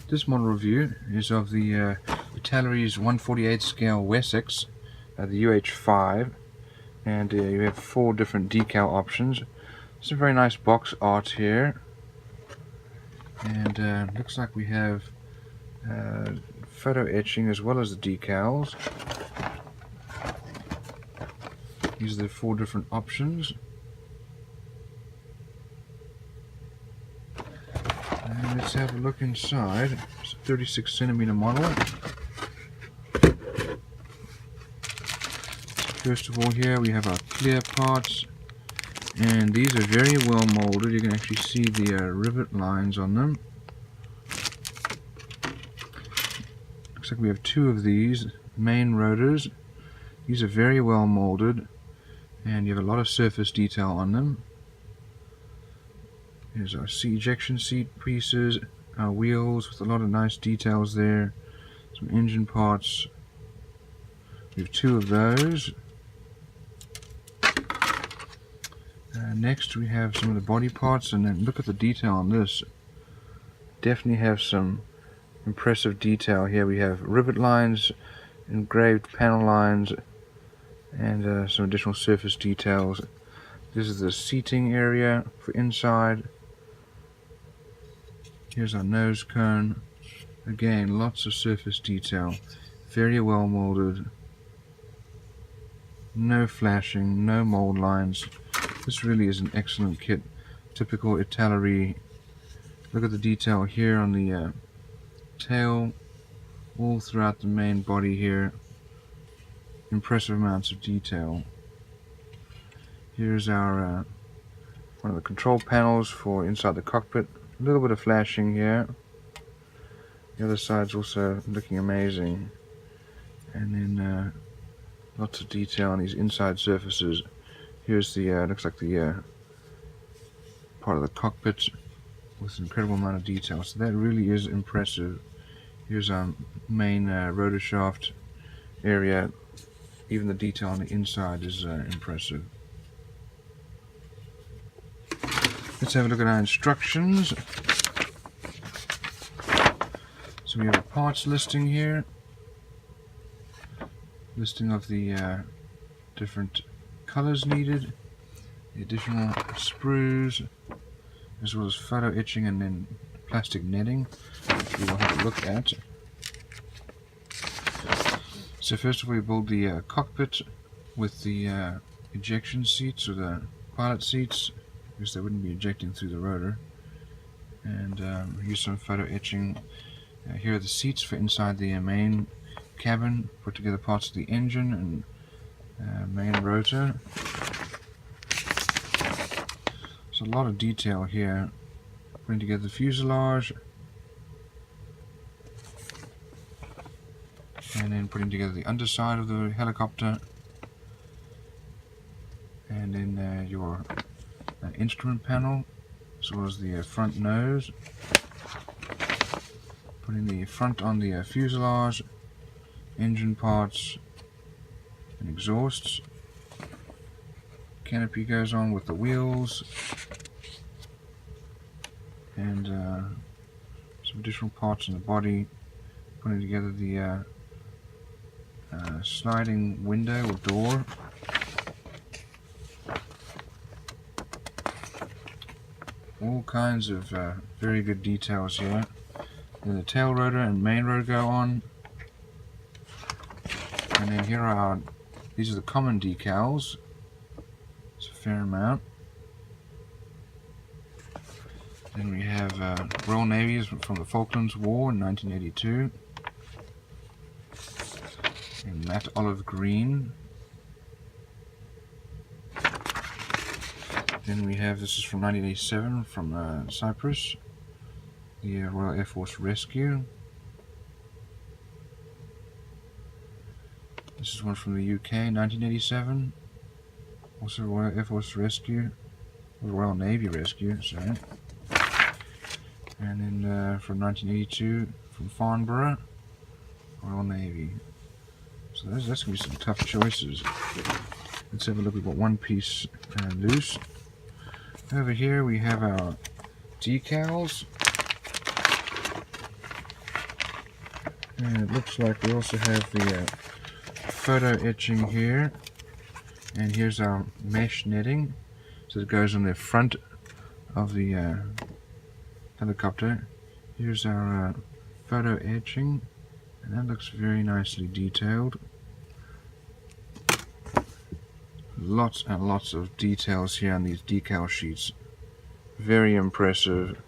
This model review is of the Italeri 1/48 scale Wessex, the UH-5, and you have 4 different decal options. Some very nice box art here, and looks like we have photo etching as well as the decals. These are the 4 different options. And let's have a look inside. It's a 36cm model. First of all, here we have our clear parts, and these are very well molded. You can actually see the rivet lines on them. Looks like we have 2 of these main rotors. These are very well molded, and you have a lot of surface detail on them. Here's our ejection seat pieces, our wheels with a lot of nice details there, some engine parts. We have 2 of those. Next we have some of the body parts, and then look at the detail on this. Definitely have some impressive detail here. We have rivet lines, engraved panel lines, and some additional surface details. This is the seating area for inside. Here's our nose cone. Again, lots of surface detail. Very well molded. No flashing, no mold lines. This really is an excellent kit. Typical Italeri. Look at the detail here on the tail, all throughout the main body here. Impressive amounts of detail. Here's our one of the control panels for inside the cockpit. A little bit of flashing here. The other side's also looking amazing. And then lots of detail on these inside surfaces. Here's the looks like the part of the cockpit with an incredible amount of detail. So that really is impressive. Here's our main rotor shaft area. Even the detail on the inside is impressive. Let's have a look at our instructions. So we have a parts listing here. Listing of the different colors needed, the additional sprues, as well as photo etching and then plastic netting, which we will have a look at. So first of all, we build the cockpit with the ejection seats, or the pilot seats, because they wouldn't be ejecting through the rotor, and use some photo etching. Here are the seats for inside the main cabin. Put together parts of the engine and main rotor. So a lot of detail here. Putting together the fuselage, and then putting together the underside of the helicopter, and then your instrument panel, as well as the front nose. Putting the front on the fuselage, engine parts, and exhausts. Canopy goes on with the wheels, and some additional parts in the body. Putting together the sliding window or door. All kinds of very good details here. Then the tail rotor and main rotor go on. And then here are these are the common decals. It's a fair amount. Then we have Royal Navy's from the Falklands War in 1982. In matte olive green. Then we have, this is from 1987 from Cyprus, the Royal Air Force Rescue. This is one from the UK, 1987, also Royal Air Force Rescue, or Royal Navy Rescue, sorry. And then from 1982, from Farnborough, Royal Navy. So that's going to be some tough choices. Let's have a look. We've got one piece loose. Over here we have our decals. And it looks like we also have the photo etching here. And here's our mesh netting. So it goes on the front of the helicopter. Here's our photo etching. And that looks very nicely detailed. Lots and lots of details here on these decal sheets. Very impressive.